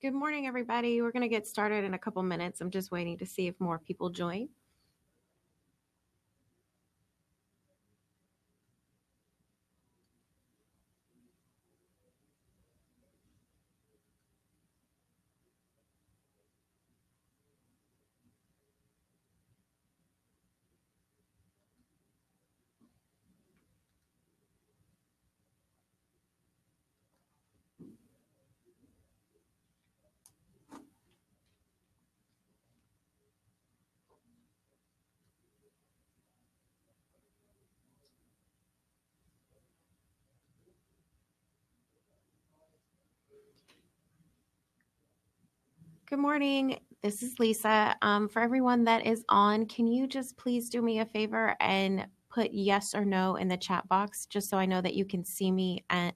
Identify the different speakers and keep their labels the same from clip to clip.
Speaker 1: Good morning, everybody. We're going to get started in a couple minutes. I'm just waiting to see if more people join. Good morning. This is Lisa. For everyone that is on, can you just please do me a favor and put yes or no in the chat box just so I know that you can see me and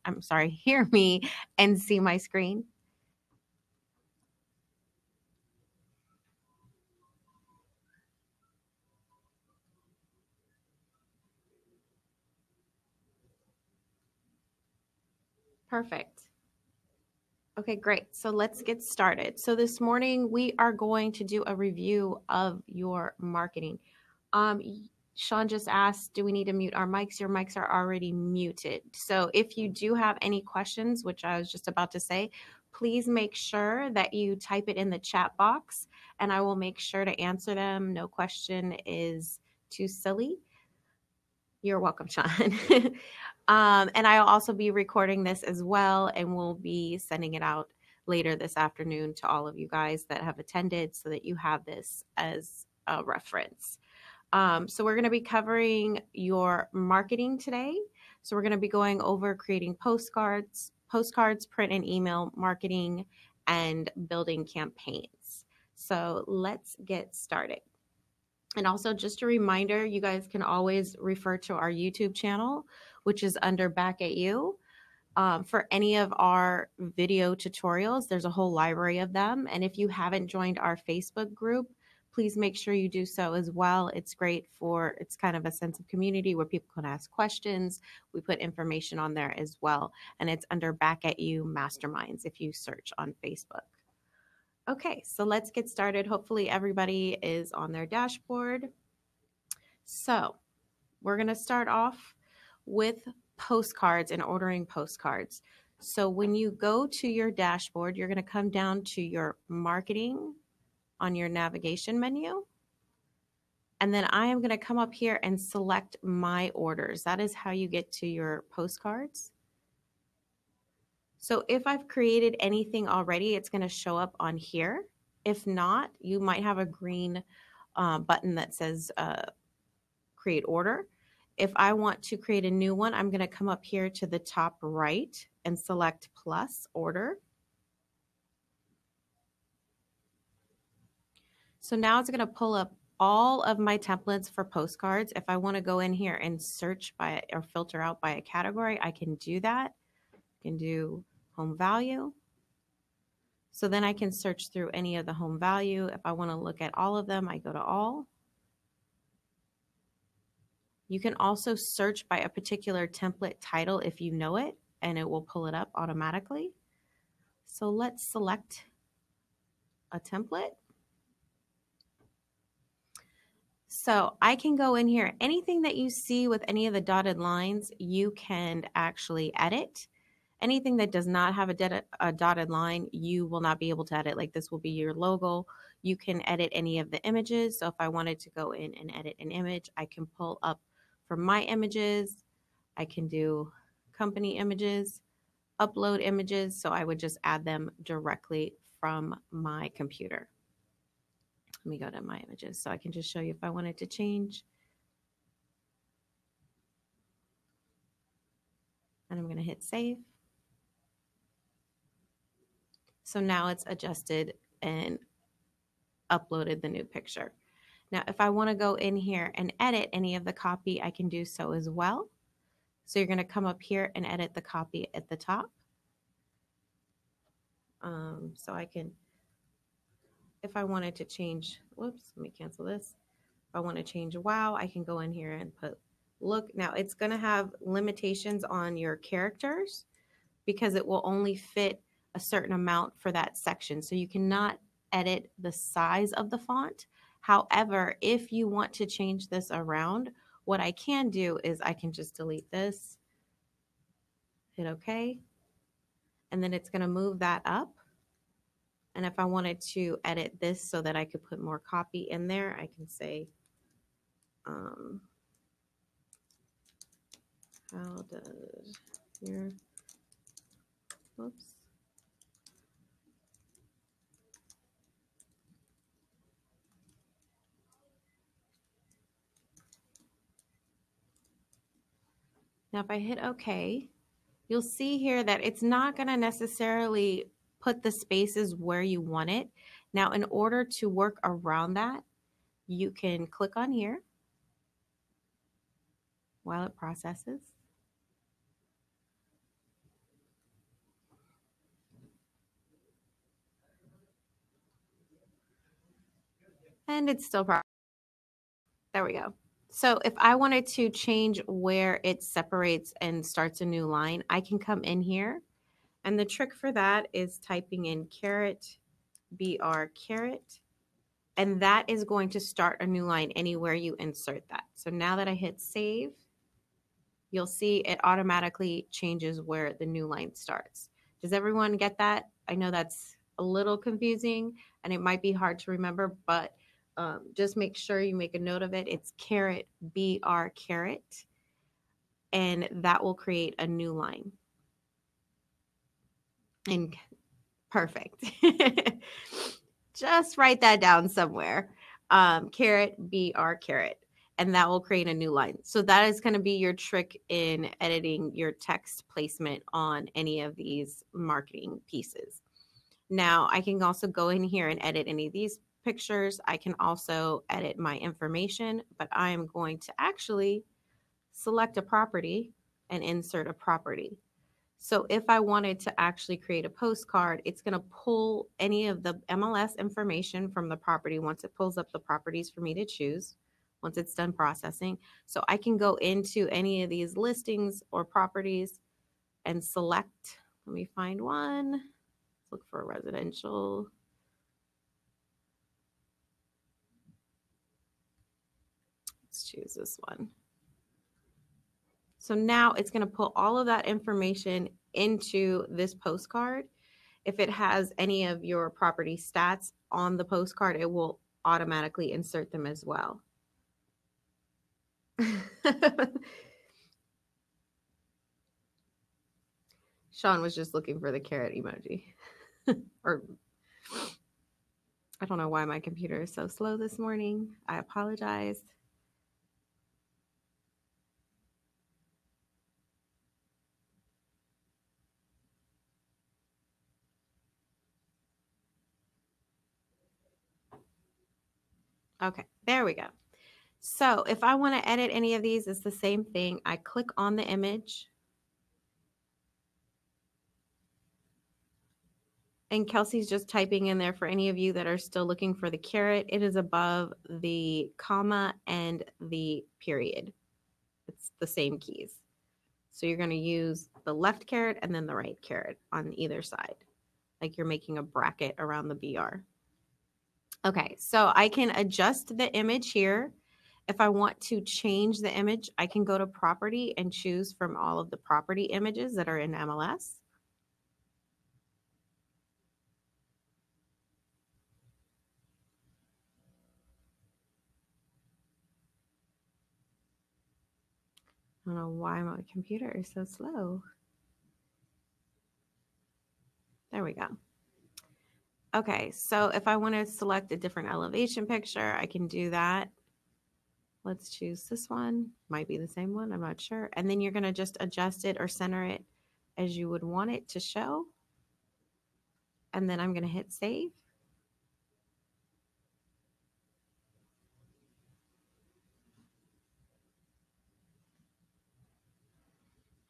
Speaker 1: hear me and see my screen? Perfect. Okay, great. So let's get started. So this morning we are going to do a review of your marketing. Um, Sean just asked, do we need to mute our mics? Your mics are already muted. So if you do have any questions, which I was just about to say, please make sure that you type it in the chat box and I will make sure to answer them. No question is too silly. You're welcome, Sean. And I'll also be recording this as well, and we'll be sending it out later this afternoon to all of you guys that have attended so that you have this as a reference. So we're going to be covering your marketing today. So we're going to be going over creating postcards, print and email marketing, and building campaigns. So let's get started. And also just a reminder, you guys can always refer to our YouTube channel, which is under Back at You. For any of our video tutorials, there's a whole library of them. And if you haven't joined our Facebook group, please make sure you do so as well. It's great it's kind of a sense of community where people can ask questions. We put information on there as well. And it's under Back at You Masterminds if you search on Facebook. Okay, so let's get started. Hopefully everybody is on their dashboard. So we're going to start off with postcards and ordering postcards. So when you go to your dashboard, you're going to come down to your marketing on your navigation menu. And then I am going to come up here and select my orders. That is how you get to your postcards. So if I've created anything already, it's going to show up on here. If not, you might have a green button that says create order. If I want to create a new one, I'm going to come up here to the top right and select plus order. So now it's going to pull up all of my templates for postcards. If I want to go in here and search by or filter out by a category, I can do that. I can do home value. So then I can search through any of the home value. If I want to look at all of them, I go to all. You can also search by a particular template title if you know it, and it will pull it up automatically. So let's select a template. So I can go in here. Anything that you see with any of the dotted lines, you can actually edit. Anything that does not have a dotted line, you will not be able to edit. Like this will be your logo. You can edit any of the images. So if I wanted to go in and edit an image, I can pull up from my images. I can do company images, upload images. So I would just add them directly from my computer. Let me go to my images so I can just show you if I wanted to change. And I'm going to hit save. So now it's adjusted and uploaded the new picture. Now, if I want to go in here and edit any of the copy, I can do so as well. So you're going to come up here and edit the copy at the top. So I can, if I wanted to change, whoops, let me cancel this. If I want to change wow, I can go in here and put look. Now it's going to have limitations on your characters because it will only fit a certain amount for that section. So you cannot edit the size of the font. However, if you want to change this around, what I can do is I can just delete this, hit OK, and then it's going to move that up. And if I wanted to edit this so that I could put more copy in there, I can say, how does your, whoops. Now, if I hit OK, you'll see here that it's not going to necessarily put the spaces where you want it. Now, in order to work around that, you can click on here while it processes. And it's still processing. There we go. So if I wanted to change where it separates and starts a new line, I can come in here. And the trick for that is typing in caret, BR caret, and that is going to start a new line anywhere you insert that. So now that I hit save, you'll see it automatically changes where the new line starts. Does everyone get that? I know that's a little confusing and it might be hard to remember, but just make sure you make a note of it. It's caret, BR caret, and that will create a new line. And perfect. Just write that down somewhere. Caret, BR caret, and that will create a new line. So that is going to be your trick in editing your text placement on any of these marketing pieces. Now I can also go in here and edit any of these pictures. I can also edit my information, but I am going to actually select a property and insert a property. So if I wanted to actually create a postcard, it's going to pull any of the MLS information from the property once it pulls up the properties for me to choose, once it's done processing. So I can go into any of these listings or properties and select, let me find one, look for a residential. Let's choose this one. So now it's going to put all of that information into this postcard. If it has any of your property stats on the postcard, it will automatically insert them as well. Sean was just looking for the carrot emoji. Or I don't know why my computer is so slow this morning. I apologize. Okay, there we go. So if I want to edit any of these, it's the same thing. I click on the image. And Kelsey's just typing in there for any of you that are still looking for the caret. It is above the comma and the period. It's the same keys. So you're going to use the left caret and then the right caret on either side, like you're making a bracket around the BR. Okay, so I can adjust the image here. If I want to change the image, I can go to property and choose from all of the property images that are in MLS. I don't know why my computer is so slow. There we go. Okay, so if I want to select a different elevation picture, I can do that. Let's choose this one. Might be the same one, I'm not sure. And then you're going to just adjust it or center it as you would want it to show. And then I'm going to hit save.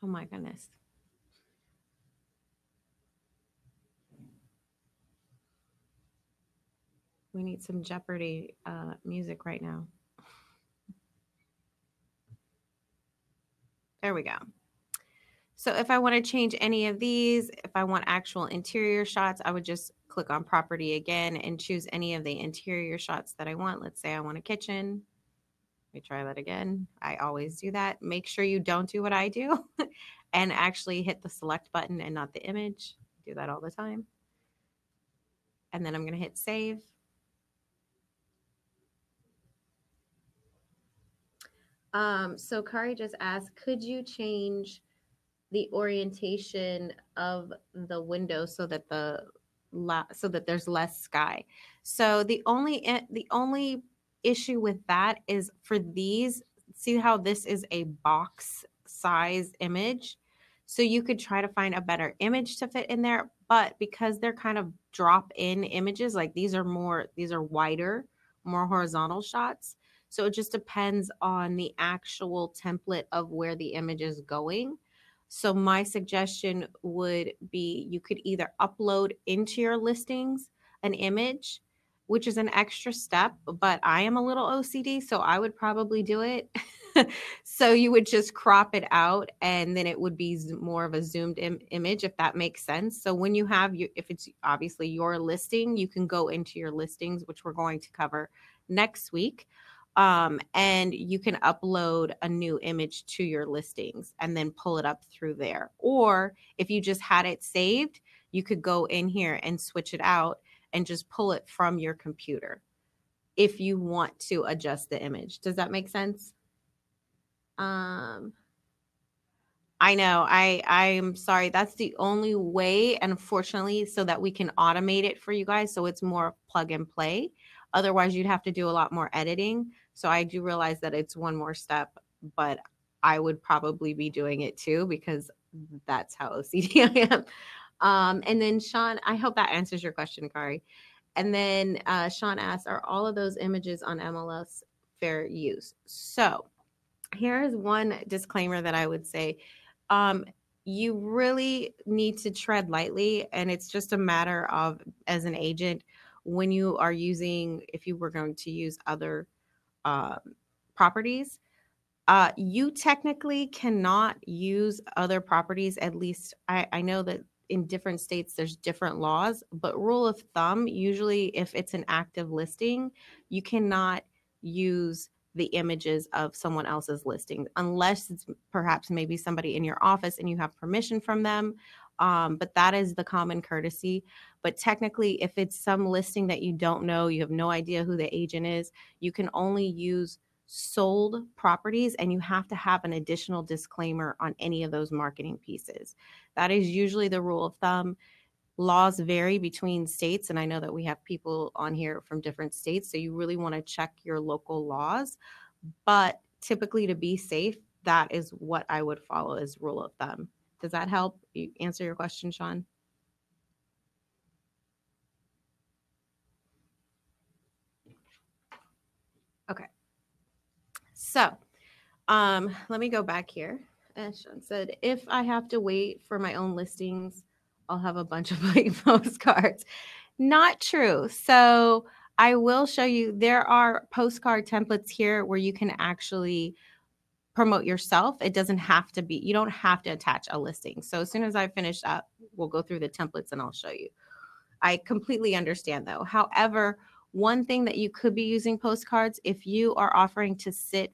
Speaker 1: Oh my goodness. We need some Jeopardy music right now. There we go. So if I want to change any of these, if I want actual interior shots, I would just click on property again and choose any of the interior shots that I want. Let's say I want a kitchen. Let me try that again. I always do that. Make sure you don't do what I do and actually hit the select button and not the image. Do that all the time. And then I'm going to hit save. So Kari just asked, could you change the orientation of the window so that there's less sky? So the only issue with that is for these, see how this is a box size image, so you could try to find a better image to fit in there, but because they're kind of drop in images, like these are wider, more horizontal shots, so it just depends on the actual template of where the image is going. So my suggestion would be you could either upload into your listings an image, which is an extra step, but I am a little OCD, so I would probably do it. So you would just crop it out and then it would be more of a zoomed image, if that makes sense. So when you have if it's obviously your listing, you can go into your listings, which we're going to cover next week. And you can upload a new image to your listings and then pull it up through there. Or if you just had it saved, you could go in here and switch it out and just pull it from your computer if you want to adjust the image. Does that make sense? I know. I'm sorry. That's the only way, unfortunately, so that we can automate it for you guys. So it's more plug and play. Otherwise, you'd have to do a lot more editing. So I do realize that it's one more step, but I would probably be doing it too because that's how OCD I am. And then Sean, I hope that answers your question, Kari. And then Sean asks, are all of those images on MLS fair use? So here's one disclaimer that I would say. Um, you really need to tread lightly, and it's just a matter of, as an agent, when you are using, if you were going to use other um, properties, you technically cannot use other properties. At least I know that in different states there's different laws, but rule of thumb, usually if it's an active listing, you cannot use the images of someone else's listing unless it's perhaps maybe somebody in your office and you have permission from them. But that is the common courtesy. But technically, if it's some listing that you don't know, you have no idea who the agent is, you can only use sold properties, and you have to have an additional disclaimer on any of those marketing pieces. That is usually the rule of thumb. Laws vary between states, and I know that we have people on here from different states, so you really want to check your local laws. But typically, to be safe, that is what I would follow as rule of thumb. Does that help you answer your question, Sean? Okay. So let me go back here. As Sean said, if I have to wait for my own listings, I'll have a bunch of blank postcards. Not true. So I will show you, there are postcard templates here where you can actually promote yourself. It doesn't have to be, you don't have to attach a listing. So as soon as I finish up, we'll go through the templates and I'll show you. I completely understand though. However, one thing that you could be using postcards, if you are offering to sit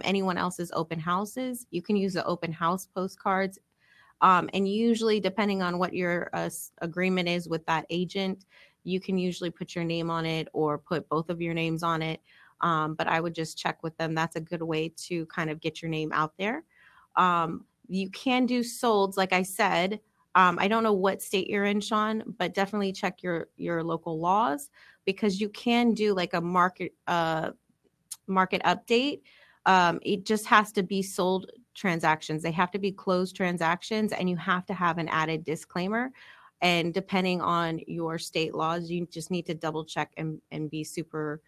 Speaker 1: anyone else's open houses, you can use the open house postcards. And usually, depending on what your agreement is with that agent, you can usually put your name on it or put both of your names on it. But I would just check with them. That's a good way to kind of get your name out there. You can do solds, like I said. I don't know what state you're in, Sean, but definitely check your local laws, because you can do like a market update. It just has to be sold transactions. They have to be closed transactions, and you have to have an added disclaimer. And depending on your state laws, you just need to double check and be super,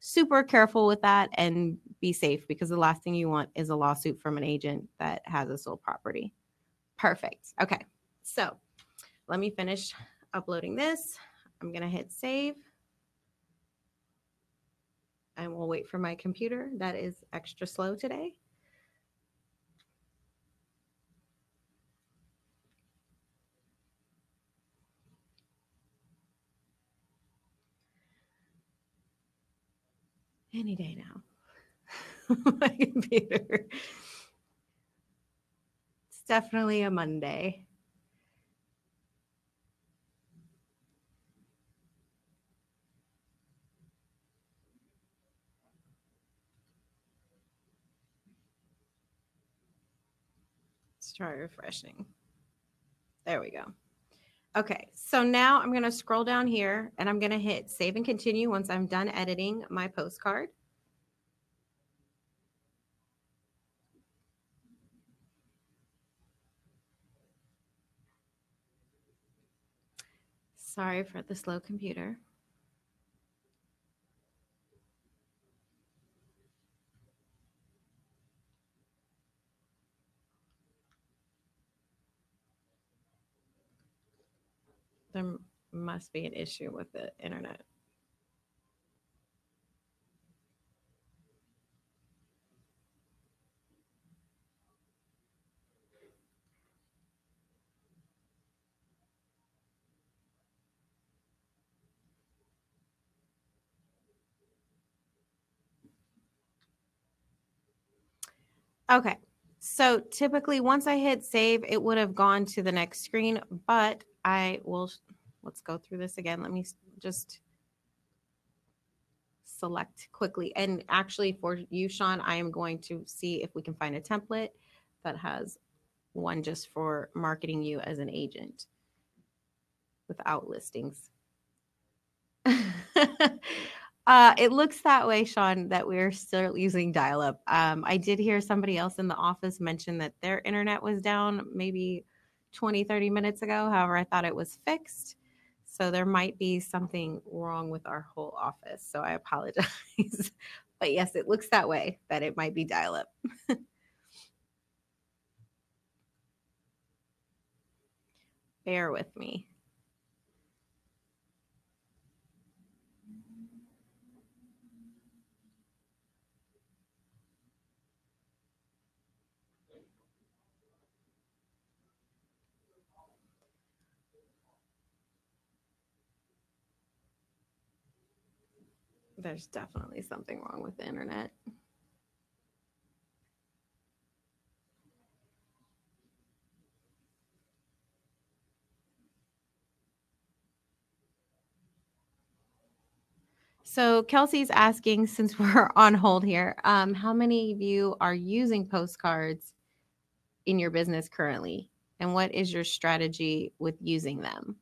Speaker 1: super careful with that and be safe, because the last thing you want is a lawsuit from an agent that has a sold property. Perfect. Okay. So let me finish uploading this. I'm going to hit save. And we'll wait for my computer. That is extra slow today. Any day now. My computer. It's definitely a Monday. Let's try refreshing. There we go. Okay, so now I'm going to scroll down here and I'm going to hit save and continue once I'm done editing my postcard. Sorry for the slow computer. There must be an issue with the internet. Okay, so typically once I hit save, it would have gone to the next screen, but I will, let's go through this again. Let me just select quickly. And actually for you, Sean, I am going to see if we can find a template that has one just for marketing you as an agent without listings. It looks that way, Sean, that we're still using dial-up. I did hear somebody else in the office mention that their internet was down maybe 20, 30 minutes ago. However, I thought it was fixed. So there might be something wrong with our whole office. So I apologize. But yes, it looks that way, that it might be dial-up. Bear with me. There's definitely something wrong with the internet. So Kelsey's asking, since we're on hold here, how many of you are using postcards in your business currently? And what is your strategy with using them?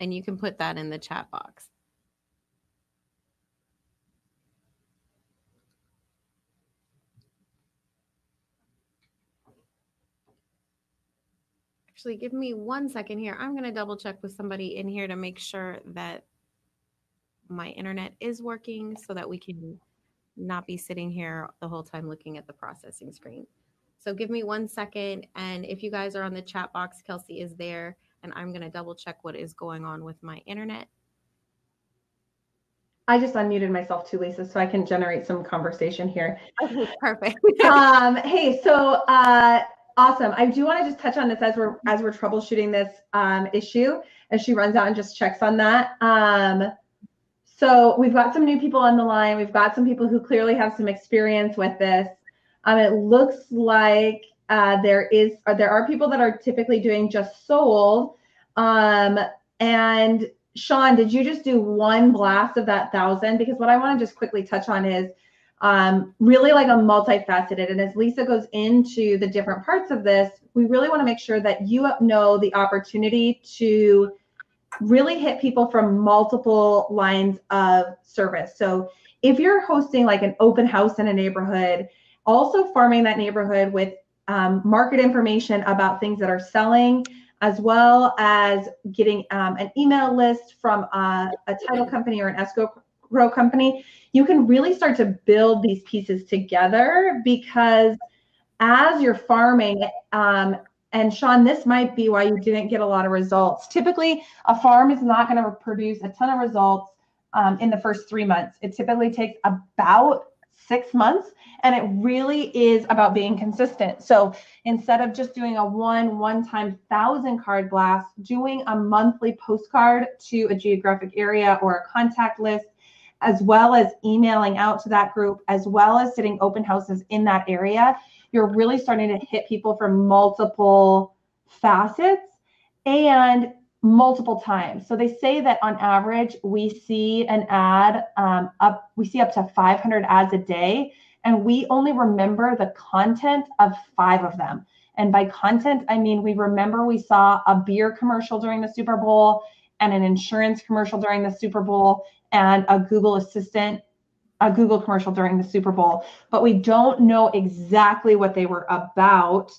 Speaker 1: And you can put that in the chat box. Actually, give me 1 second here. I'm going to double check with somebody in here to make sure that my internet is working so that we can not be sitting here the whole time looking at the processing screen. So give me 1 second. And if you guys are on the chat box, Kelsey is there. And I'm going to double check what is going on with my internet.
Speaker 2: I just unmuted myself too, Lisa, so I can generate some conversation here.
Speaker 1: Okay, perfect.
Speaker 2: Hey, so awesome. I do want to just touch on this as we're troubleshooting this issue, as she runs out and just checks on that. So we've got some new people on the line. We've got some people who clearly have some experience with this. It looks like there are people that are typically doing just sold. And Sean, did you just do one blast of that 1,000? Because what I want to just quickly touch on is really like a multifaceted. And as Lisa goes into the different parts of this, we really want to make sure that you know the opportunity to really hit people from multiple lines of service. So if you're hosting like an open house in a neighborhood, also farming that neighborhood with market information about things that are selling, as well as getting an email list from a title company or an escrow company, you can really start to build these pieces together. Because as you're farming, and Sean, this might be why you didn't get a lot of results. Typically, a farm is not going to produce a ton of results in the first 3 months. It typically takes about 6 months. And it really is about being consistent. So instead of just doing a one-time 1,000 card blast, doing a monthly postcard to a geographic area or a contact list, as well as emailing out to that group, as well as sitting open houses in that area, you're really starting to hit people from multiple facets and multiple times. So they say that on average, we see an ad up to 500 ads a day, and we only remember the content of 5 of them. And by content, I mean we remember we saw a beer commercial during the Super Bowl and an insurance commercial during the Super Bowl and a Google commercial during the Super Bowl, but we don't know exactly what they were about.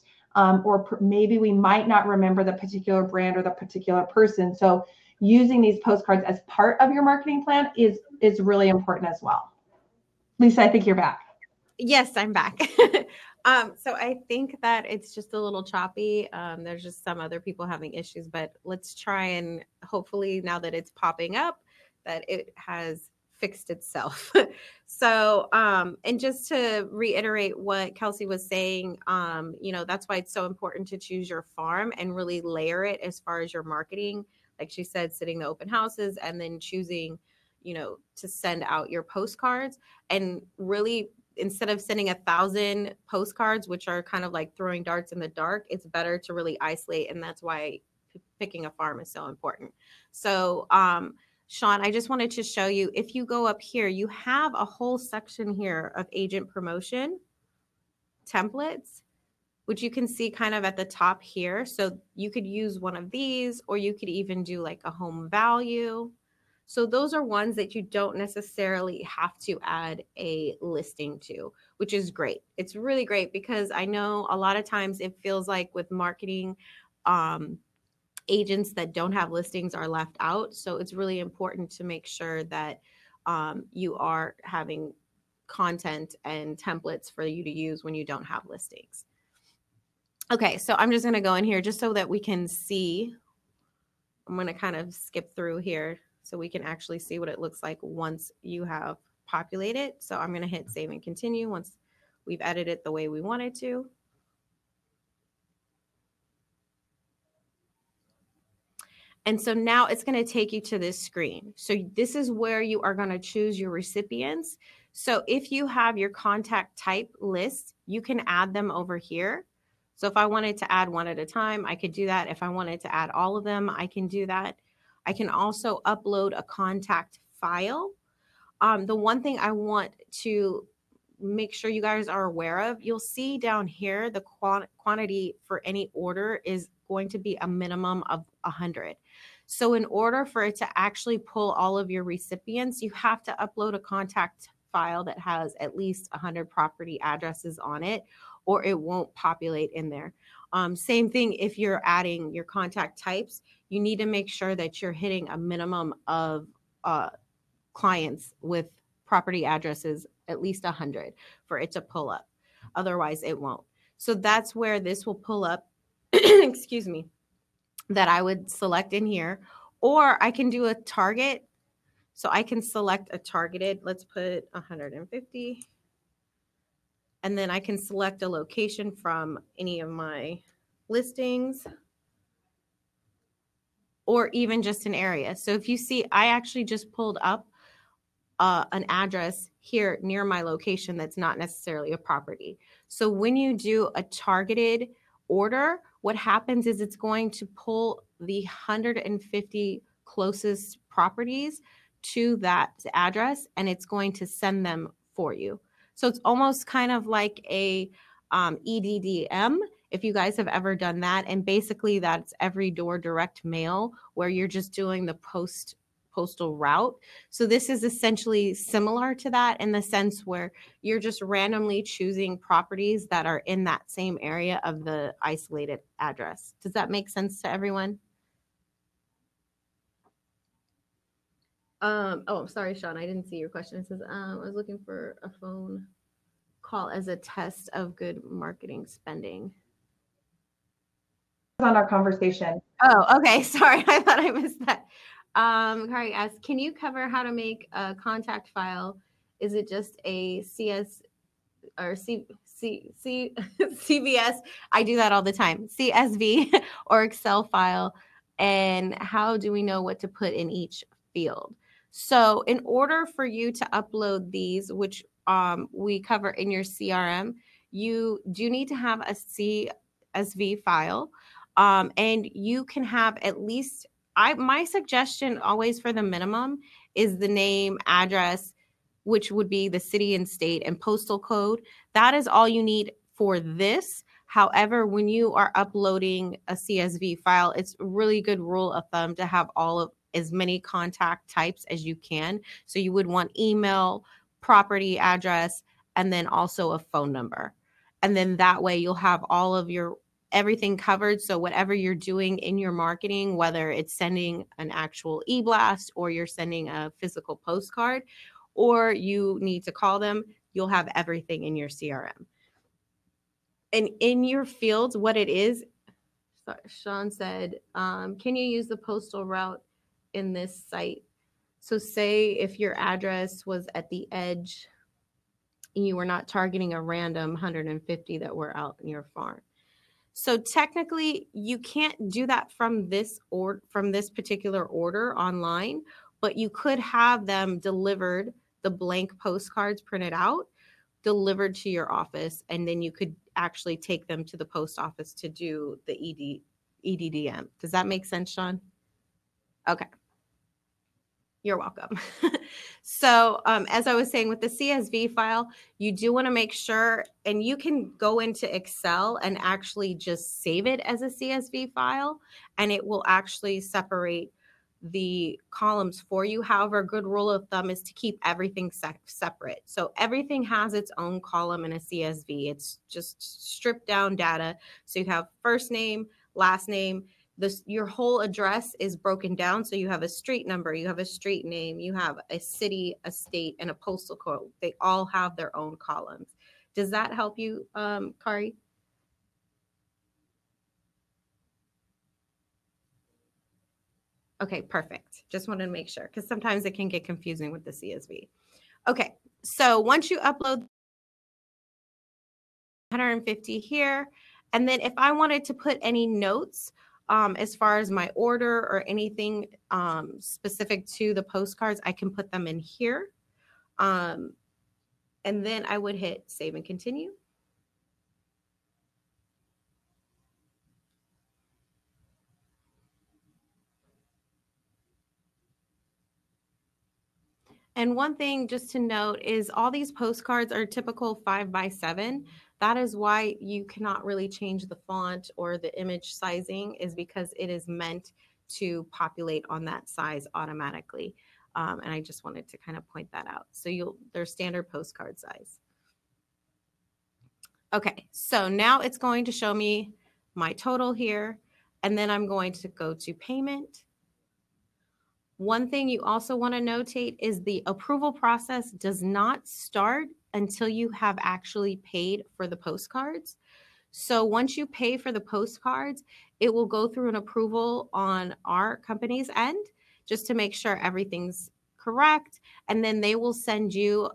Speaker 2: Maybe we might not remember the particular brand or the particular person. So using these postcards as part of your marketing plan is really important as well. Lisa, I think you're back.
Speaker 1: Yes, I'm back. So I think that it's just a little choppy. There's just some other people having issues, but let's try and hopefully now that it's popping up, that it has fixed itself. So, and just to reiterate what Kelsey was saying, that's why it's so important to choose your farm and really layer it as far as your marketing. Like she said, sitting the open houses and then choosing, to send out your postcards, and really instead of sending 1,000 postcards, which are kind of like throwing darts in the dark, it's better to really isolate. And that's why picking a farm is so important. So, Sean, I just wanted to show you, if you go up here, you have a whole section here of agent promotion templates, which you can see kind of at the top here. So you could use one of these, or you could even do like a home value. So those are ones that you don't necessarily have to add a listing to, which is great. It's really great because I know a lot of times it feels like with marketing, agents that don't have listings are left out. So it's really important to make sure that you are having content and templates for you to use when you don't have listings. Okay, so I'm just going to go in here just so that we can see. I'm going to kind of skip through here so we can actually see what it looks like once you have populated. So I'm going to hit save and continue once we've edited it the way we wanted to. And so now it's going to take you to this screen. So this is where you are going to choose your recipients. So if you have your contact type list, you can add them over here. So if I wanted to add one at a time, I could do that. If I wanted to add all of them, I can do that. I can also upload a contact file. The one thing I want to make sure you guys are aware of, you'll see down here, the quantity for any order is going to be a minimum of 100. So in order for it to actually pull all of your recipients, you have to upload a contact file that has at least 100 property addresses on it, or it won't populate in there. Same thing if you're adding your contact types, you need to make sure that you're hitting a minimum of clients with property addresses, at least 100, for it to pull up. Otherwise, it won't. So that's where this will pull up, excuse me, that I would select in here. Or I can do a target. So I can select a targeted, let's put 150. And then I can select a location from any of my listings, or even just an area. So if you see, I actually just pulled up an address here near my location that's not necessarily a property. So when you do a targeted order, what happens is it's going to pull the 150 closest properties to that address, and it's going to send them for you. So it's almost kind of like a EDDM, if you guys have ever done that. And basically that's every door direct mail, where you're just doing the postal route. So this is essentially similar to that in the sense where you're just randomly choosing properties that are in that same area of the isolated address. Does that make sense to everyone? Oh, sorry, Sean, I didn't see your question. It says, I was looking for a phone call as a test of good marketing spending.
Speaker 2: On our conversation.
Speaker 1: Oh, okay. Sorry. I thought I missed that. Kari asks, can you cover how to make a contact file Is it just a CS or CVS? I do that all the time. CSV or Excel file. And how do we know what to put in each field? So in order for you to upload these, which we cover in your CRM, you do need to have a CSV file. And you can have at least, my suggestion always for the minimum is the name, address, which would be the city and state and postal code. That is all you need for this. However, when you are uploading a CSV file, it's a really good rule of thumb to have all of as many contact types as you can. So you would want email, property address, and then also a phone number. And then that way you'll have all of your everything covered. So whatever you're doing in your marketing, whether it's sending an actual e-blast or you're sending a physical postcard, or you need to call them, you'll have everything in your CRM. And in your fields, what it is, Sean said, can you use the postal route in this site? So say if your address was at the edge and you were not targeting a random 150 that were out in your farm. So technically you can't do that from this particular order online, but you could have them delivered, the blank postcards printed out, delivered to your office, and then you could actually take them to the post office to do the EDDM. Does that make sense, Sean? Okay. You're welcome. So as I was saying, with the CSV file, you do want to make sure, and you can go into Excel and actually just save it as a CSV file, and it will actually separate the columns for you. However, a good rule of thumb is to keep everything separate. So everything has its own column in a CSV. It's just stripped down data. So you have first name, last name. Your whole address is broken down. So you have a street number, you have a street name, you have a city, a state, and a postal code. They all have their own columns. Does that help you, Kari? Okay, perfect. Just wanted to make sure because sometimes it can get confusing with the CSV. Okay, so once you upload 150 here, and then if I wanted to put any notes, as far as my order or anything specific to the postcards, I can put them in here. And then I would hit save and continue. And one thing just to note is all these postcards are typical 5x7. That is why you cannot really change the font or the image sizing, is because it is meant to populate on that size automatically. And I just wanted to kind of point that out. So they're standard postcard size. Okay, so now it's going to show me my total here, and then I'm going to go to payment. One thing you also want to notate is the approval process does not start until you have actually paid for the postcards. So once you pay for the postcards, it will go through an approval on our company's end just to make sure everything's correct. And then they will send you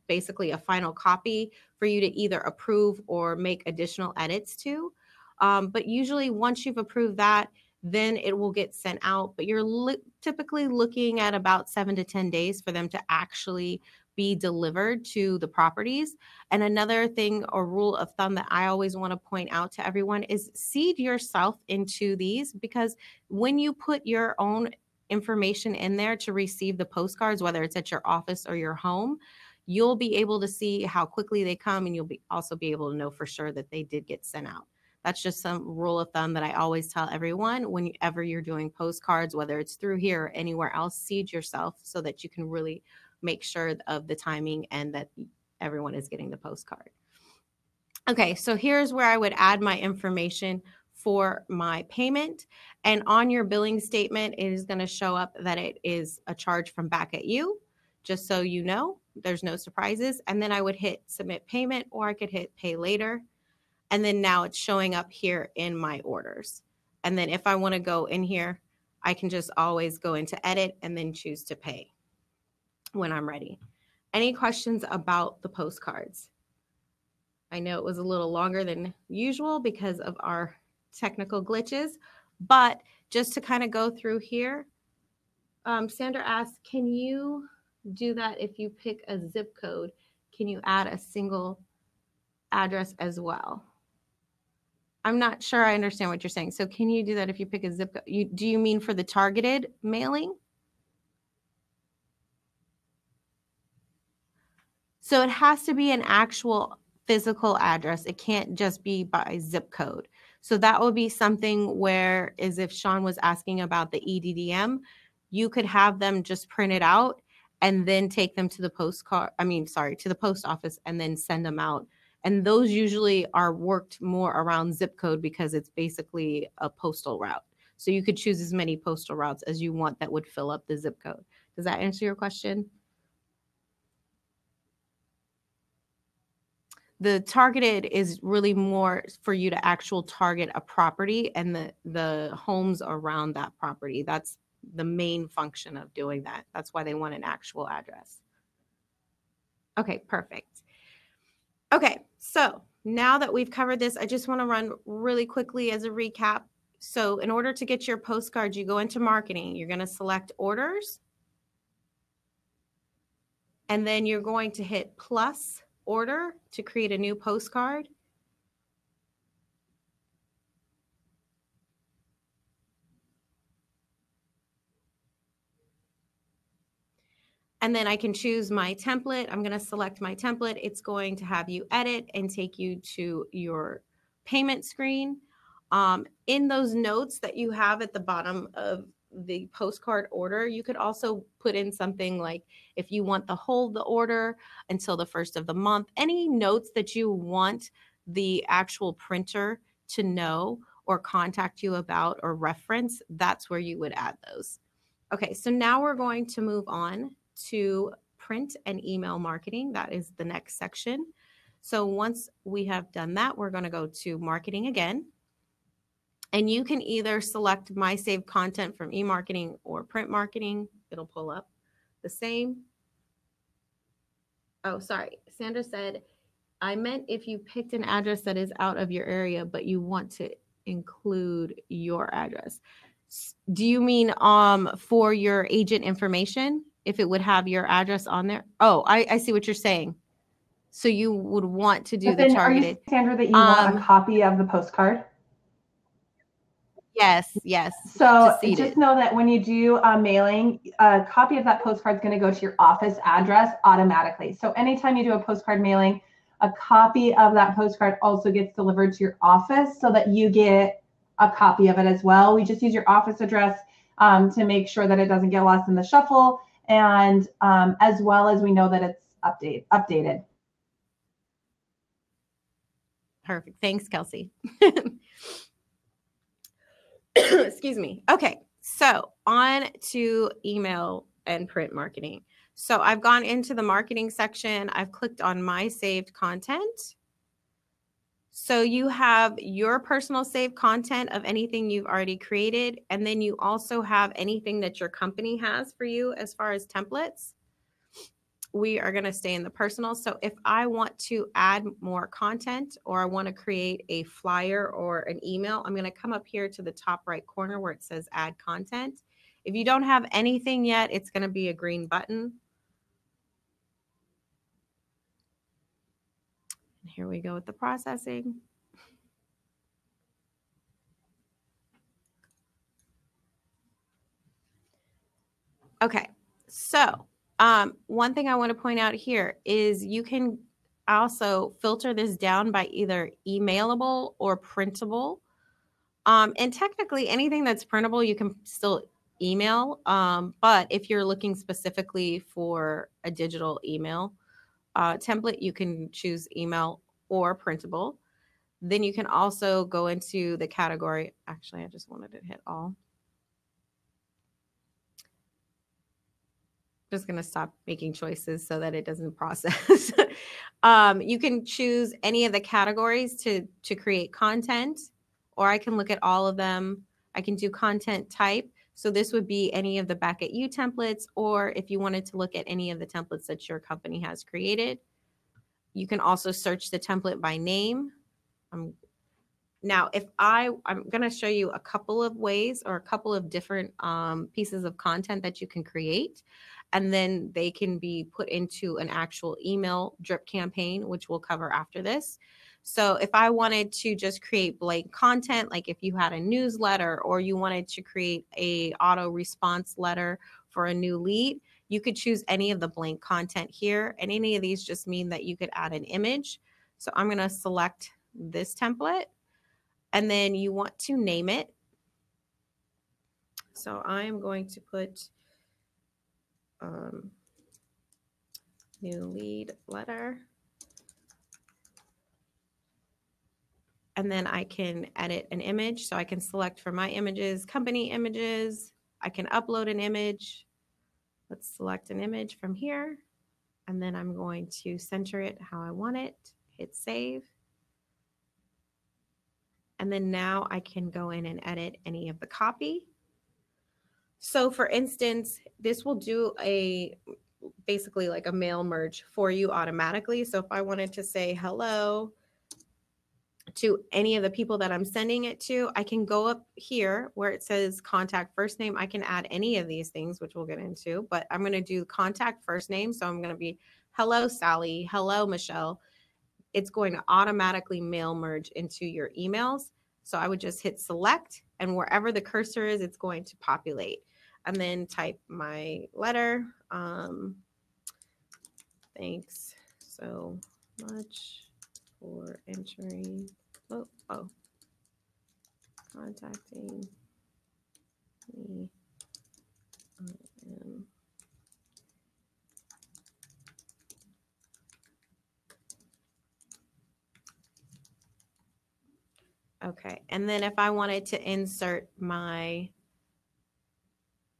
Speaker 1: basically a final copy for you to either approve or make additional edits to. But usually once you've approved that, then it will get sent out. But you're typically looking at about 7 to 10 days for them to actually be delivered to the properties. And another thing or rule of thumb that I always want to point out to everyone is seed yourself into these, because when you put your own information in there to receive the postcards, whether it's at your office or your home, you'll be able to see how quickly they come, and you'll also be able to know for sure that they did get sent out. That's just some rule of thumb that I always tell everyone whenever you're doing postcards, whether it's through here or anywhere else, seed yourself so that you can really make sure of the timing and that everyone is getting the postcard. Okay, so here's where I would add my information for my payment. And on your billing statement, it is going to show up that it is a charge from Back at You, just so you know, there's no surprises. And then I would hit submit payment, or I could hit pay later. And then now it's showing up here in my orders. And then if I want to go in here, I can just always go into edit and then choose to pay. when I'm ready. Any questions about the postcards? I know it was a little longer than usual because of our technical glitches, but just to kind of go through here, Sandra asked, can you do that if you pick a zip code? Can you add a single address as well? I'm not sure I understand what you're saying. So can you do that if you pick a zip code? Do you mean for the targeted mailing? So it has to be an actual physical address. It can't just be by zip code. So that would be something where, as if Sean was asking about the EDDM, you could have them just print it out and then take them to the to the post office and then send them out. And those usually are worked more around zip code because it's basically a postal route. So you could choose as many postal routes as you want that would fill up the zip code. Does that answer your question? The targeted is really more for you to actual target a property and the homes around that property. That's the main function of doing that. That's why they want an actual address. Okay, perfect. Okay, so now that we've covered this, I just want to run really quickly as a recap. So in order to get your postcard, you go into marketing. You're going to select orders. And then you're going to hit plus order to create a new postcard. And then I can choose my template. I'm going to select my template. It's going to have you edit and take you to your payment screen. In those notes that you have at the bottom of the postcard order, you could also put in something like if you want to hold the order until the first of the month, any notes that you want the actual printer to know or contact you about or reference, that's where you would add those. Okay, so now we're going to move on to print and email marketing. That is the next section. So once we have done that, we're going to go to marketing again. And you can either select my saved content from e-marketing or print marketing. It'll pull up the same. Oh, sorry. Sandra said, I meant if you picked an address that is out of your area, but you want to include your address. Do you mean for your agent information, if it would have your address on there? Oh, I see what you're saying. So you would want to do the targeted.
Speaker 2: Are you saying, Sandra, that you want a copy of the postcard?
Speaker 1: Yes.
Speaker 2: So just know that when you do a mailing, a copy of that postcard is going to go to your office address automatically. So anytime you do a postcard mailing, a copy of that postcard also gets delivered to your office so that you get a copy of it as well. We just use your office address to make sure that it doesn't get lost in the shuffle, and as well as we know that it's updated.
Speaker 1: Perfect. Thanks, Kelsey. Excuse me. Okay, so on to email and print marketing. So I've gone into the marketing section. I've clicked on my saved content. So you have your personal saved content of anything you've already created. And then you also have anything that your company has for you as far as templates. We are going to stay in the personal. So if I want to add more content or I want to create a flyer or an email, I'm going to come up here to the top right corner where it says add content. If you don't have anything yet, it's going to be a green button. And here we go with the processing. Okay, so one thing I want to point out here is you can also filter this down by either emailable or printable. And technically anything that's printable, you can still email. But if you're looking specifically for a digital email template, you can choose email or printable. Then you can also go into the category. Actually, I just wanted to hit all. Just going to stop making choices so that it doesn't process. You can choose any of the categories to create content, or I can look at all of them. I can do content type. So this would be any of the Back at You templates, or if you wanted to look at any of the templates that your company has created. You can also search the template by name. Now, I'm going to show you a couple of ways or a couple of different pieces of content that you can create, and then they can be put into an actual email drip campaign, which we'll cover after this. So if I wanted to just create blank content, like if you had a newsletter or you wanted to create a auto response letter for a new lead, you could choose any of the blank content here. And any of these just mean that you could add an image. So I'm going to select this template, and then you want to name it. So I'm going to put new lead letter. And then I can edit an image. So I can select for my images, company images. I can upload an image. Let's select an image from here. And then I'm going to center it how I want it. Hit save. And then now I can go in and edit any of the copy. So for instance, this will do basically like a mail merge for you automatically. So if I wanted to say hello to any of the people that I'm sending it to, I can go up here where it says contact first name. I can add any of these things, which we'll get into, but I'm going to do contact first name. So I'm going to be hello, Sally. Hello, Michelle. It's going to automatically mail merge into your emails. So I would just hit select, and wherever the cursor is, it's going to populate. And then type my letter. Thanks so much for entering. Contacting me. Okay, and then if I wanted to insert my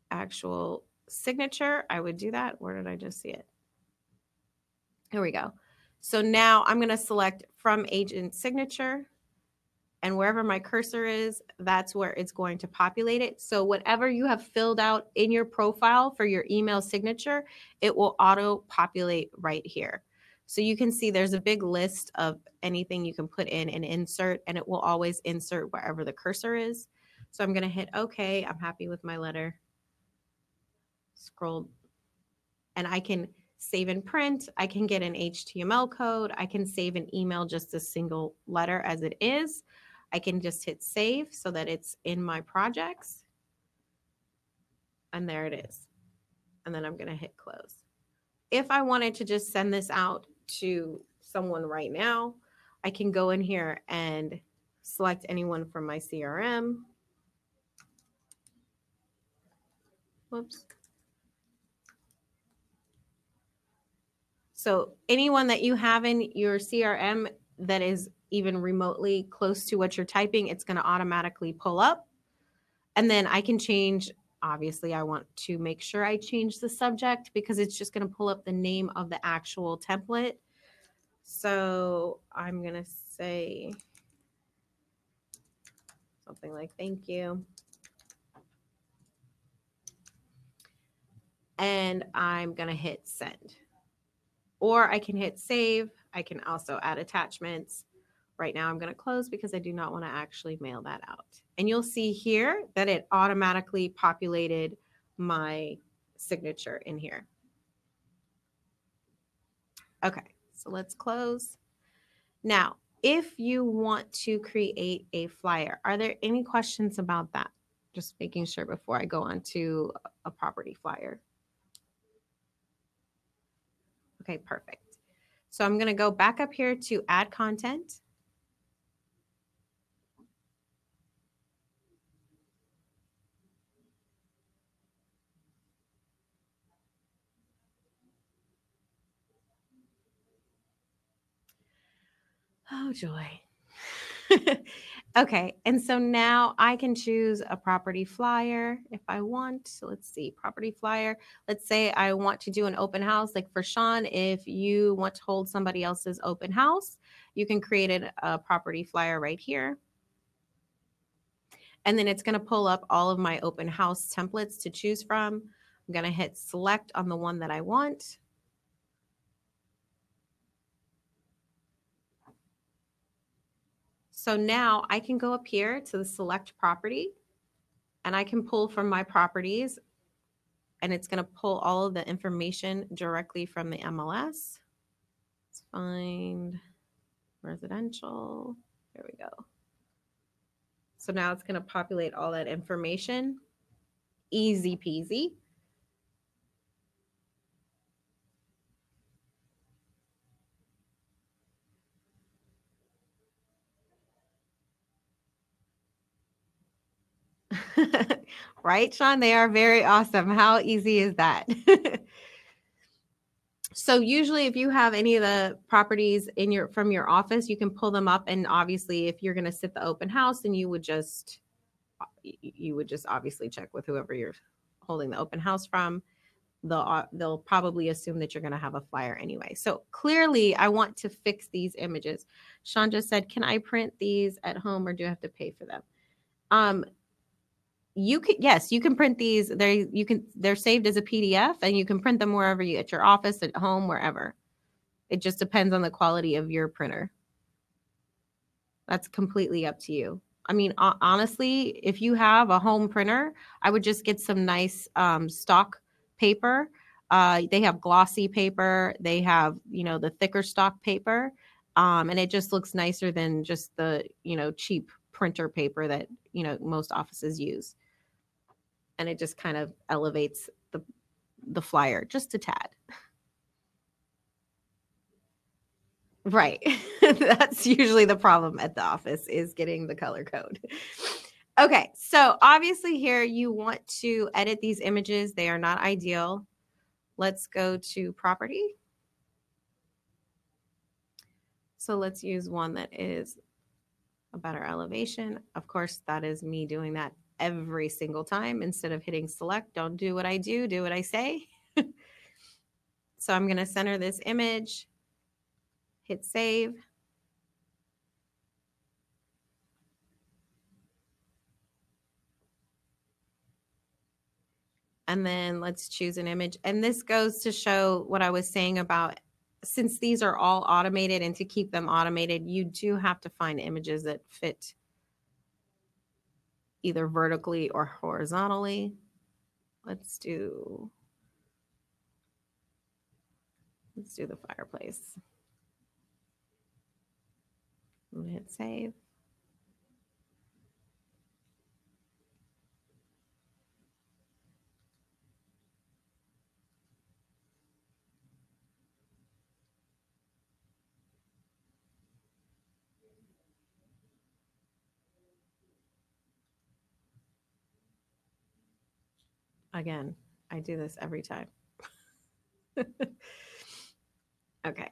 Speaker 1: actual signature, I would do that. Where did I just see it? Here we go. So now I'm going to select from agent signature, and wherever my cursor is, that's where it's going to populate it. So whatever you have filled out in your profile for your email signature, it will auto populate right here. So you can see there's a big list of anything you can put in and insert, and it will always insert wherever the cursor is. So I'm going to hit OK. I'm happy with my letter. Scroll, and I can save and print. I can get an HTML code. I can save an email, just a single letter as it is. I can just hit save so that it's in my projects. And there it is. And then I'm going to hit close. If I wanted to just send this out to someone right now, I can go in here and select anyone from my CRM. Whoops. So anyone that you have in your CRM that is even remotely close to what you're typing, it's going to automatically pull up. And then I can change, obviously I want to make sure I change the subject because it's just going to pull up the name of the actual template. So I'm going to say something like, thank you. And I'm going to hit send. Or I can hit save. I can also add attachments. Right now I'm going to close because I do not want to actually mail that out. And you'll see here that it automatically populated my signature in here. Okay, so let's close. Now, if you want to create a flyer, are there any questions about that? Just making sure before I go on to a property flyer. Okay, perfect. So I'm going to go back up here to add content. Oh, joy. Okay, and so now I can choose a property flyer if I want. So let's see, property flyer. Let's say I want to do an open house. Like for Sean, if you want to hold somebody else's open house, you can create a property flyer right here. And then it's going to pull up all of my open house templates to choose from. I'm going to hit select on the one that I want. So now I can go up here to the select property and I can pull from my properties, and it's going to pull all of the information directly from the MLS. Let's find residential. There we go. So now it's going to populate all that information. Easy peasy. Right, Sean? They are very awesome. How easy is that? So usually if you have any of the properties in from your office, you can pull them up. And obviously if you're going to sit the open house, then you would just obviously check with whoever you're holding the open house from. They'll probably assume that you're going to have a flyer anyway. So clearly I want to fix these images. Sean just said, can I print these at home or do I have to pay for them? You can, yes, you can print these. They're saved as a PDF and you can print them wherever you, at your office, at home, wherever. It just depends on the quality of your printer. That's completely up to you. I mean, honestly, if you have a home printer, I would just get some nice stock paper. They have glossy paper. They have, the thicker stock paper. And it just looks nicer than just the, cheap printer paper that, most offices use. And it just kind of elevates the flyer just a tad. Right. That's usually the problem at the office, is getting the color code. Okay. So obviously here you want to edit these images. They are not ideal. Let's go to property. So let's use one that is a better elevation. Of course, that is me doing that every single time. Instead of hitting select, don't do what I do what I say. So I'm going to center this image, hit save. And then let's choose an image. And this goes to show what I was saying about, since these are all automated, and to keep them automated, you do have to find images that fit either vertically or horizontally. Let's do the fireplace. I'm gonna hit save. Again, I do this every time. Okay.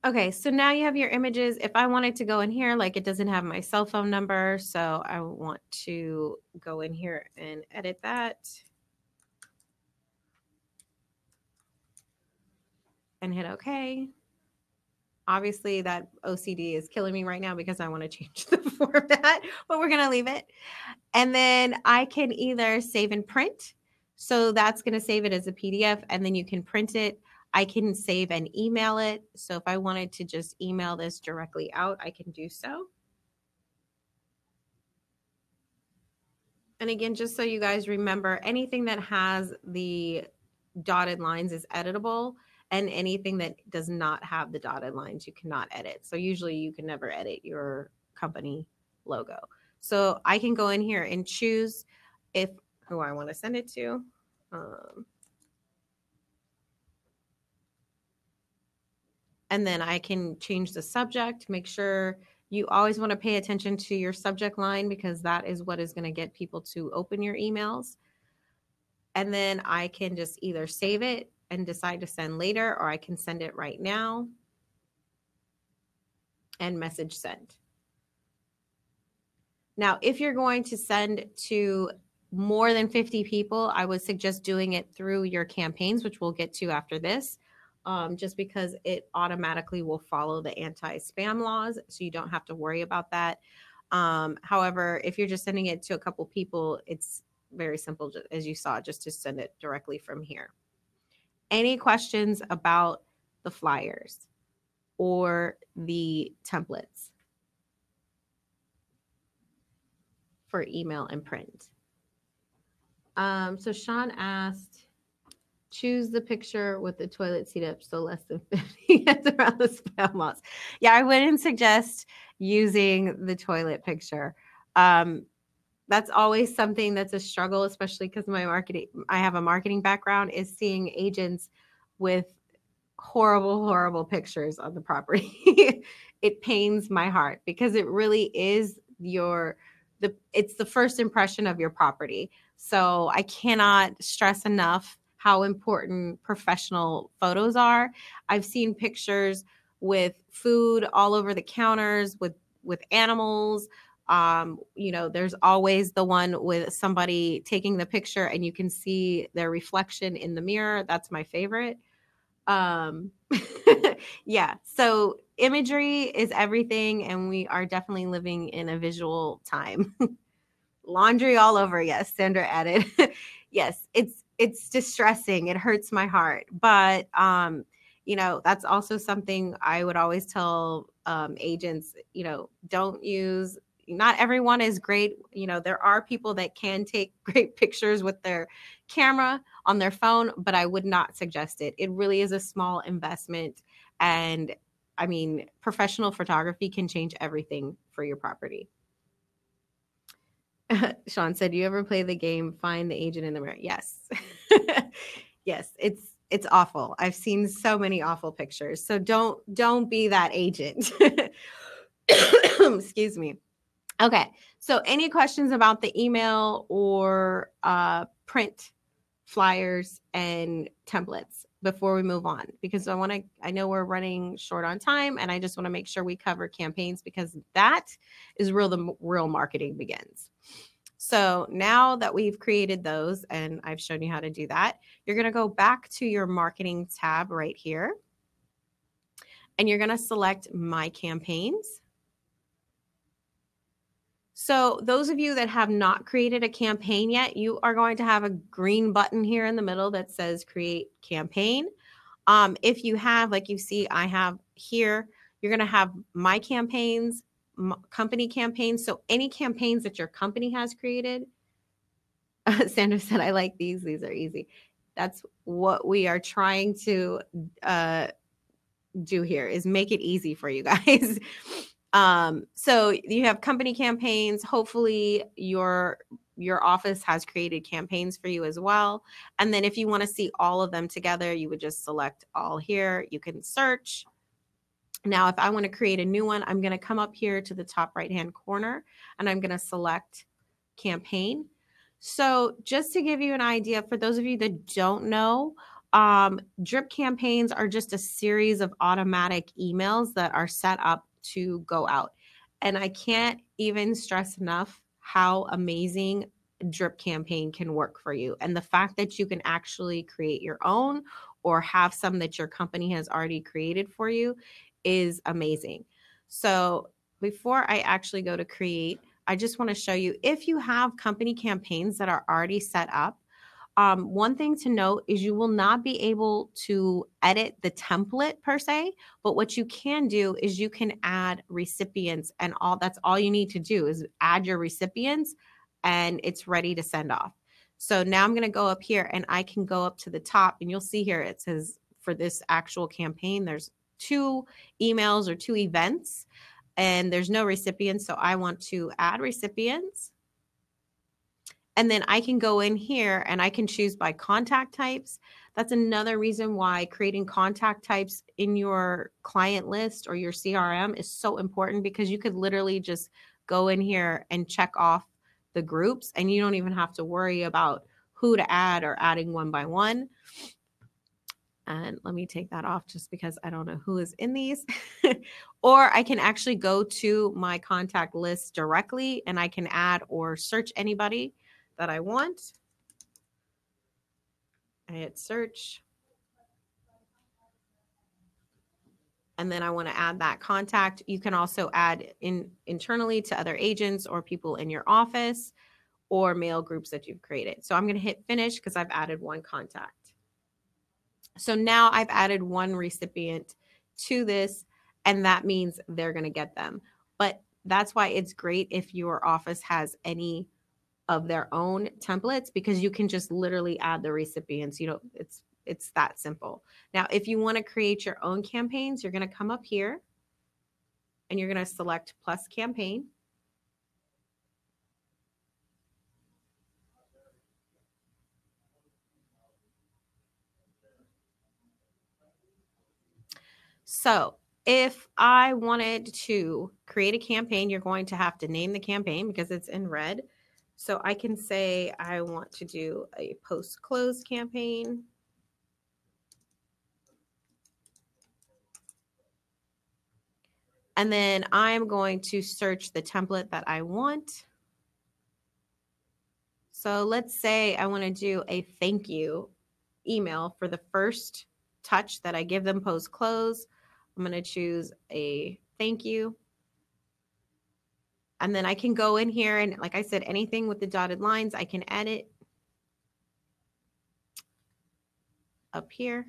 Speaker 1: Okay, so now you have your images. If I wanted to go in here, like, it doesn't have my cell phone number, so I want to go in here and edit that. And hit OK. Obviously, that OCD is killing me right now because I want to change the format, but we're going to leave it. And then I can either save and print. So that's going to save it as a PDF, and then you can print it. I can save and email it. So if I wanted to just email this directly out, I can do so. And again, just so you guys remember, anything that has the dotted lines is editable, and anything that does not have the dotted lines, you cannot edit. So usually you can never edit your company logo. So I can go in here and choose who I want to send it to. And then I can change the subject. Make sure you always want to pay attention to your subject line, because that is what is going to get people to open your emails. And then I can just either save it and decide to send later, or I can send it right now and message send. Now, if you're going to send to more than 50 people, I would suggest doing it through your campaigns, which we'll get to after this. just because it automatically will follow the anti-spam laws. So you don't have to worry about that. However, if you're just sending it to a couple people, it's very simple, as you saw, just to send it directly from here. Any questions about the flyers or the templates for email and print? So Sean asked, choose the picture with the toilet seat up so less than 50 gets around the spam laws. Yeah, I wouldn't suggest using the toilet picture. That's always something that's a struggle, especially because I have a marketing background, is seeing agents with horrible pictures on the property. It pains my heart because it really is it's the first impression of your property. So I cannot stress enough how important professional photos are. I've seen pictures with food all over the counters, with animals. There's always the one with somebody taking the picture and you can see their reflection in the mirror. That's my favorite. Yeah, so imagery is everything, and we are definitely living in a visual time. Laundry all over. Yes, Sandra added. Yes, it's distressing. It hurts my heart. But that's also something I would always tell agents, don't use, not everyone is great. There are people that can take great pictures with their camera on their phone, but I would not suggest it. It really is a small investment. And I mean, professional photography can change everything for your property. Sean said, "Do you ever play the game Find the Agent in the Mirror?" Yes. Yes, it's awful. I've seen so many awful pictures. So don't be that agent. Excuse me. Okay. So any questions about the email or print flyers and templates before we move on? Because I know we're running short on time, and I just want to make sure we cover campaigns, because that is the real marketing begins. So now that we've created those and I've shown you how to do that, you're going to go back to your marketing tab right here, and you're going to select My Campaigns. So those of you that have not created a campaign yet, you are going to have a green button here in the middle that says Create Campaign. If you have, like you see, I have here, you're going to have My Campaigns, company campaigns. So any campaigns that your company has created. Sandra said, I like these. These are easy. That's what we are trying to do here, is make it easy for you guys. So you have company campaigns. Hopefully your office has created campaigns for you as well. And then if you want to see all of them together, you would just select all here. You can search. Now, if I want to create a new one, I'm going to come up here to the top right-hand corner, and I'm going to select campaign. So just to give you an idea, for those of you that don't know, drip campaigns are just a series of automatic emails that are set up to go out. And I can't even stress enough how amazing drip campaign can work for you. And the fact that you can actually create your own or have some that your company has already created for you is amazing. So before I actually go to create, I just want to show you, if you have company campaigns that are already set up, one thing to note is you will not be able to edit the template per se, but what you can do is you can add recipients, and that's all you need to do is add your recipients, and it's ready to send off. So now I'm going to go up here, and I can go up to the top, and you'll see here it says for this actual campaign, there's 2 emails or 2 events, and there's no recipients. So I want to add recipients. And then I can go in here and I can choose by contact types. That's another reason why creating contact types in your client list or your CRM is so important, because you could literally just go in here and check off the groups, and you don't even have to worry about who to add or adding one by one. And let me take that off just because I don't know who is in these. Or I can actually go to my contact list directly, and I can add or search anybody that I want. I hit search. and then I want to add that contact. You can also add internally to other agents or people in your office or mail groups that you've created. So I'm going to hit finish because I've added one contact. So now I've added one recipient to this, and that means they're going to get them. But that's why it's great if your office has any of their own templates, because you can just literally add the recipients. You know, it's that simple. Now, if you want to create your own campaigns, you're going to come up here and you're going to select plus campaign. So if I wanted to create a campaign, you're going to have to name the campaign because it's in red. So I can say I want to do a post-close campaign. And then I'm going to search the template that I want. So let's say I want to do a thank you email for the first touch that I give them post-close. I'm going to choose a thank you. And then I can go in here and, like I said, anything with the dotted lines, I can edit up here.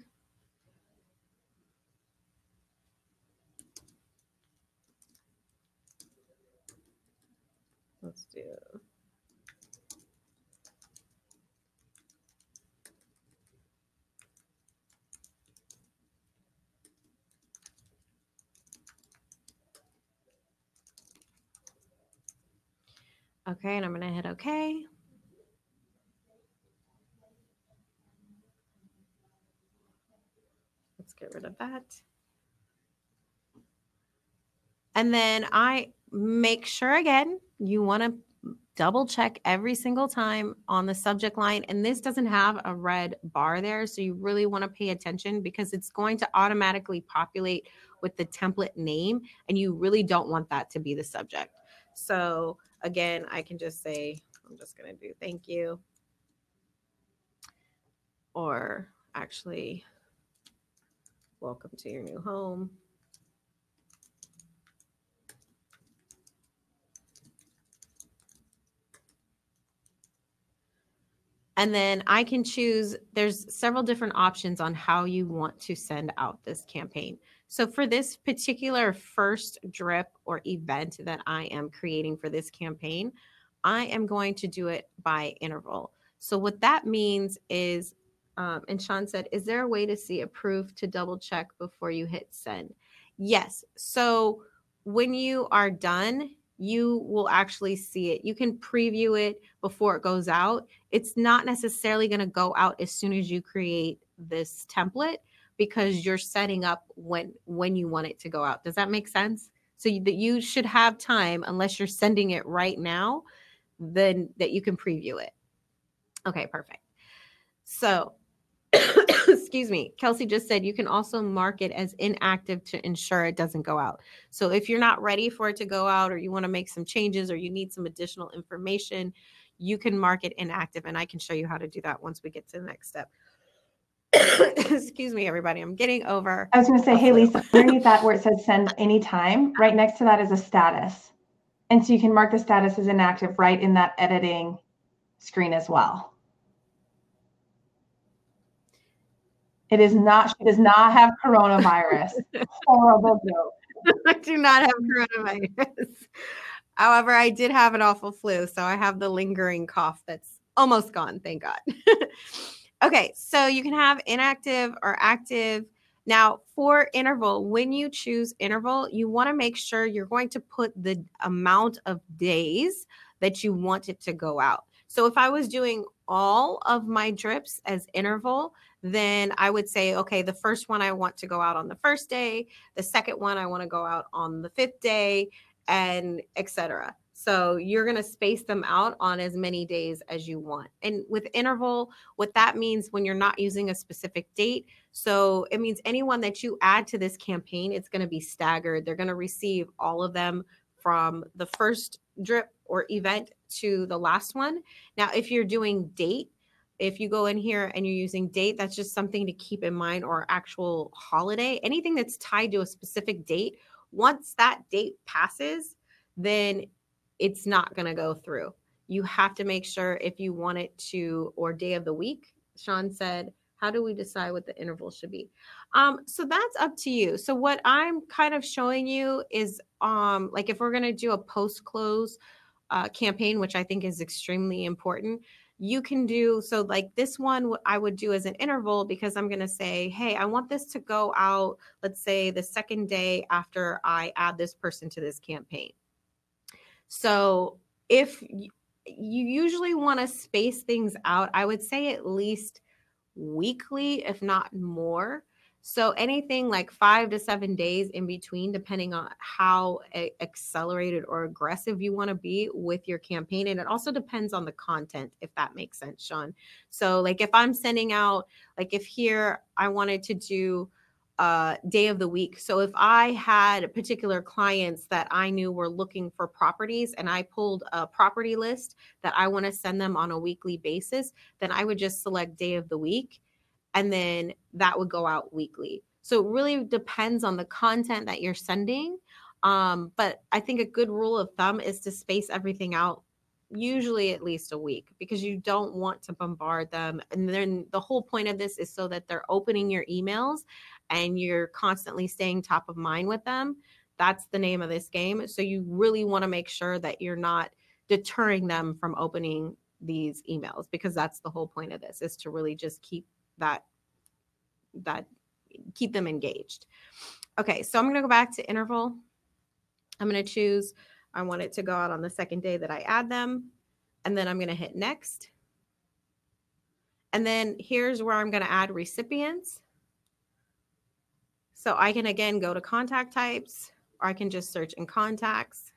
Speaker 1: Let's do. Okay, and I'm going to hit OK. Let's get rid of that. And then I make sure, again, you want to double check every single time on the subject line. And this doesn't have a red bar there, so you really want to pay attention because it's going to automatically populate with the template name, and you really don't want that to be the subject. So again, I can just say, I'm just going to do thank you. Or actually, welcome to your new home. And then I can choose, there's several different options on how you want to send out this campaign. So for this particular first drip or event that I am creating for this campaign, I am going to do it by interval. So what that means is, and Sean said, is there a way to see approved to double check before you hit send? Yes. So when you are done, you will actually see it. You can preview it before it goes out. It's not necessarily going to go out as soon as you create this template because you're setting up when you want it to go out. Does that make sense? So that you should have time, unless you're sending it right now, then that you can preview it. Okay, perfect. So excuse me, Kelsey just said you can also mark it as inactive to ensure it doesn't go out. So if you're not ready for it to go out, or you want to make some changes, or you need some additional information, you can mark it inactive, and I can show you how to do that once we get to the next step. Excuse me, everybody. I'm getting over.
Speaker 2: I was going to say, hey, Lisa, underneath that where it says send anytime, right next to that is a status. And so you can mark the status as inactive right in that editing screen as well. It is not, she does not have coronavirus. Horrible joke.
Speaker 1: I do not have coronavirus. However, I did have an awful flu, so I have the lingering cough that's almost gone, thank God. Okay, so you can have inactive or active. Now, for interval, when you choose interval, you want to make sure you're going to put the amount of days that you want it to go out. So if I was doing all of my drips as interval, then I would say, okay, the first one I want to go out on the first day, the second one I want to go out on the 5th day, and etc. So you're going to space them out on as many days as you want. And with interval, what that means when you're not using a specific date, so it means anyone that you add to this campaign, it's going to be staggered. They're going to receive all of them from the first drip or event to the last one. Now, if you're doing date, if you go in here and you're using date, that's just something to keep in mind, or actual holiday, anything that's tied to a specific date. Once that date passes, then it's not going to go through. You have to make sure if you want it to, or day of the week. Sean said, how do we decide what the interval should be? So that's up to you. So what I'm kind of showing you is like if we're going to do a post close campaign, which I think is extremely important, you can do so like this one. What I would do as an interval, because I'm going to say, hey, I want this to go out, let's say the second day after I add this person to this campaign. So if you usually want to space things out, I would say at least weekly, if not more. So anything like 5 to 7 days in between, depending on how accelerated or aggressive you want to be with your campaign. And it also depends on the content, if that makes sense, Sean. So like if I'm sending out, like if here I wanted to do day of the week. So if I had particular clients that I knew were looking for properties and I pulled a property list that I want to send them on a weekly basis, then I would just select day of the week, and then that would go out weekly. So it really depends on the content that you're sending. But I think a good rule of thumb is to space everything out usually at least a week, because you don't want to bombard them. And then the whole point of this is so that they're opening your emails and you're constantly staying top of mind with them. That's the name of this game. So you really want to make sure that you're not deterring them from opening these emails, because that's the whole point of this, is to really just keep keep them engaged. Okay, so I'm going to go back to interval. I'm going to choose, I want it to go out on the second day that I add them, and then I'm going to hit next. And then here's where I'm going to add recipients. So I can again go to contact types, or I can just search in contacts.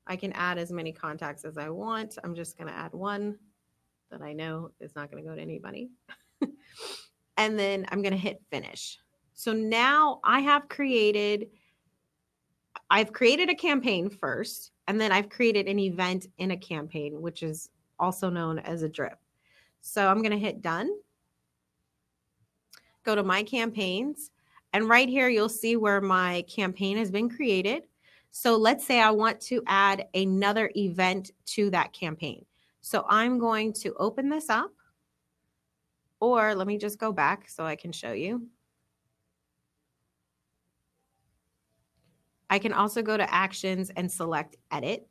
Speaker 1: I can add as many contacts as I want. I'm just going to add one that I know is not going to go to anybody. And then I'm going to hit finish. So now I've created a campaign first, and then I've created an event in a campaign, which is also known as a drip. So I'm going to hit done. Go to my campaigns, and right here you'll see where my campaign has been created. So let's say I want to add another event to that campaign. So I'm going to open this up, or let me just go back so I can show you. I can also go to actions and select edit.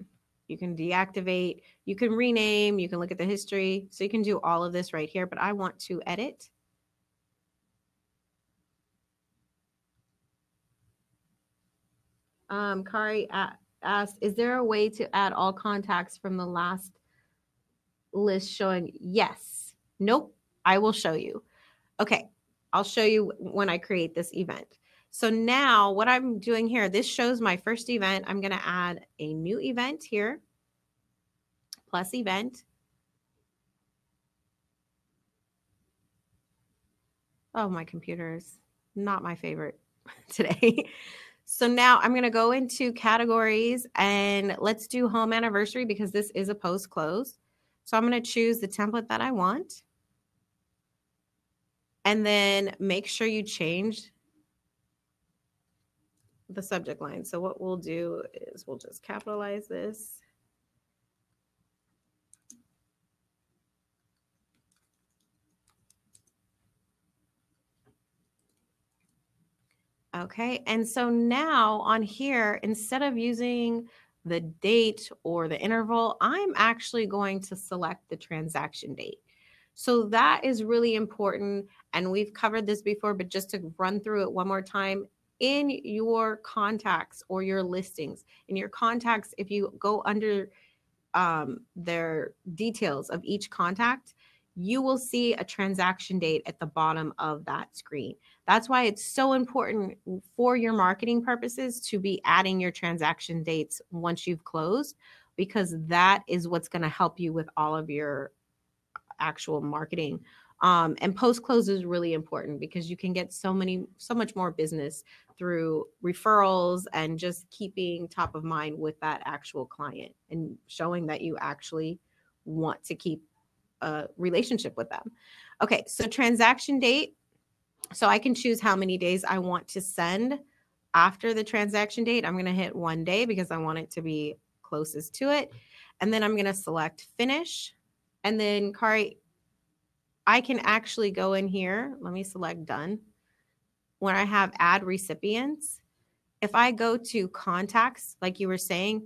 Speaker 1: You can deactivate, you can rename, you can look at the history. So you can do all of this right here, but I want to edit. Kari asked, is there a way to add all contacts from the last list showing? Yes. Nope. I will show you. Okay. I'll show you when I create this event. So now what I'm doing here, this shows my first event. I'm going to add a new event here, plus event. Oh, my computer is not my favorite today. So now I'm going to go into categories, and let's do home anniversary because this is a post close. So I'm going to choose the template that I want, and then make sure you change the subject line. So what we'll do is we'll just capitalize this. Okay, and so now on here, instead of using the date or the interval, I'm actually going to select the transaction date. So that is really important. And we've covered this before, but just to run through it one more time, in your contacts or your listings, in your contacts, if you go under their details of each contact, you will see a transaction date at the bottom of that screen. That's why it's so important for your marketing purposes to be adding your transaction dates once you've closed, because that is what's going to help you with all of your actual marketing. And post close is really important because you can get so much more business through referrals and just keeping top of mind with that actual client and showing that you actually want to keep a relationship with them. Okay, so transaction date. So I can choose how many days I want to send after the transaction date. I'm going to hit 1 day because I want it to be closest to it. And then I'm going to select finish. And then Kari, I can actually go in here. Let me select done. When I have add recipients, if I go to contacts, like you were saying,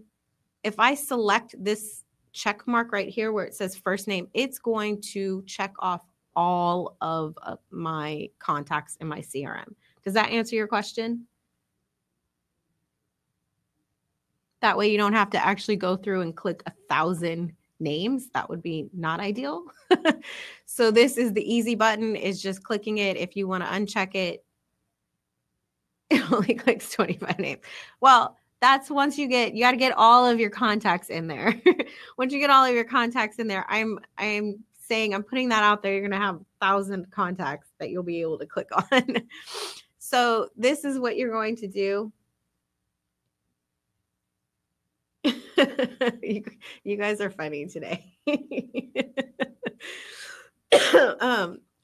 Speaker 1: if I select this check mark right here where it says first name, it's going to check off all of my contacts in my CRM. Does that answer your question? That way you don't have to actually go through and click 1,000 names. That would be not ideal. So this is the easy button, is just clicking it. If you want to uncheck it, it only clicks 25 names. Well, that's once you got to get all of your contacts in there. Once you get all of your contacts in there, I'm saying, I'm putting that out there. You're going to have 1,000 contacts that you'll be able to click on. So this is what you're going to do. You guys are funny today.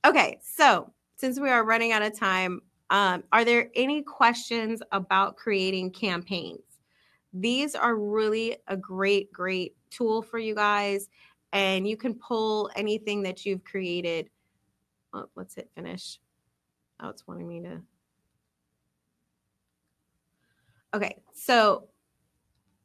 Speaker 1: Okay, so since we are running out of time, are there any questions about creating campaigns? These are really a great tool for you guys, and you can pull anything that you've created. Oh, let's hit finish. Oh, it's wanting me to. Okay, so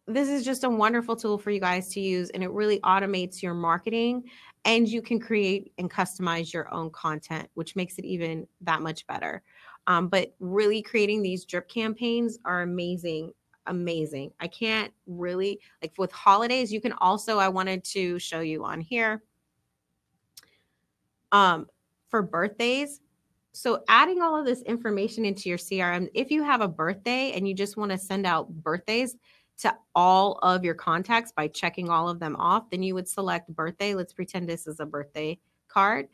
Speaker 1: this is just a wonderful tool for you guys to use, and it really automates your marketing, and you can create and customize your own content, which makes it even that much better. But really creating these drip campaigns are amazing. I can't really, like with holidays, you can also, I wanted to show you on here for birthdays. So adding all of this information into your CRM, if you have a birthday and you just want to send out birthdays to all of your contacts by checking all of them off, then you would select birthday. Let's pretend this is a birthday card.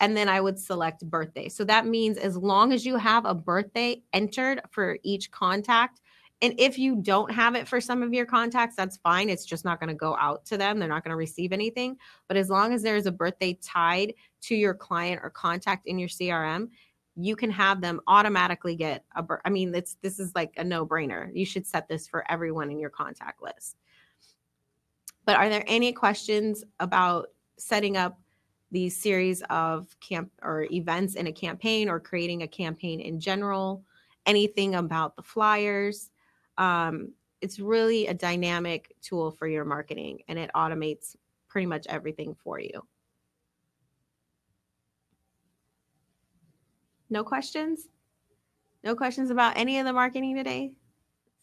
Speaker 1: And then I would select birthday. So that means as long as you have a birthday entered for each contact, and if you don't have it for some of your contacts, that's fine. It's just not going to go out to them. They're not going to receive anything. But as long as there's a birthday tied to your client or contact in your CRM, you can have them automatically get I mean, this is like a no-brainer. You should set this for everyone in your contact list. But are there any questions about setting up these series of camp or events in a campaign, or creating a campaign in general? Anything about the flyers? It's really a dynamic tool for your marketing, and it automates pretty much everything for you. No questions? No questions about any of the marketing today?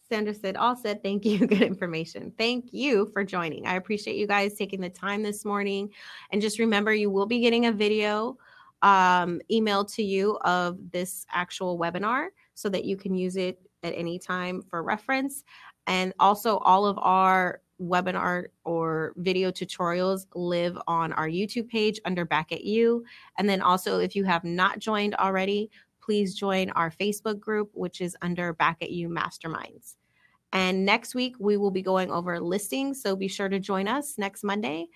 Speaker 1: Sandra said, all said, thank you. Good information. Thank you for joining. I appreciate you guys taking the time this morning. And just remember, you will be getting a video emailed to you of this actual webinar so that you can use it at any time for reference. And also all of our webinar or video tutorials live on our YouTube page under Back at You. And then also, if you have not joined already, please join our Facebook group, which is under Back at You Masterminds. And next week, we will be going over listings. So be sure to join us next Monday.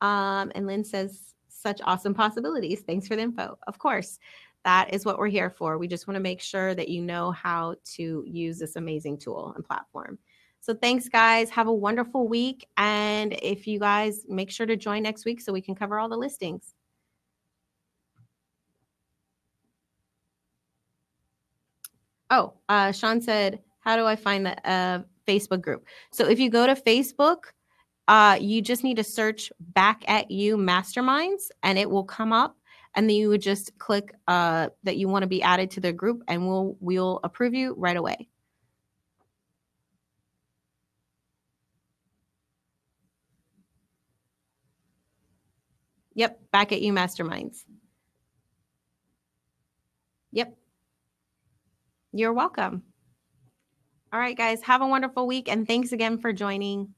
Speaker 1: And Lynn says, such awesome possibilities. Thanks for the info. Of course, that is what we're here for. We just want to make sure that you know how to use this amazing tool and platform. So thanks, guys. Have a wonderful week. And if you guys make sure to join next week so we can cover all the listings. Oh, Sean said, how do I find the Facebook group? So if you go to Facebook, you just need to search Back at You Masterminds, and it will come up. And then you would just click that you want to be added to the group, and we'll approve you right away. Yep, Back at You Masterminds. Yep. You're welcome. All right, guys, have a wonderful week, and thanks again for joining.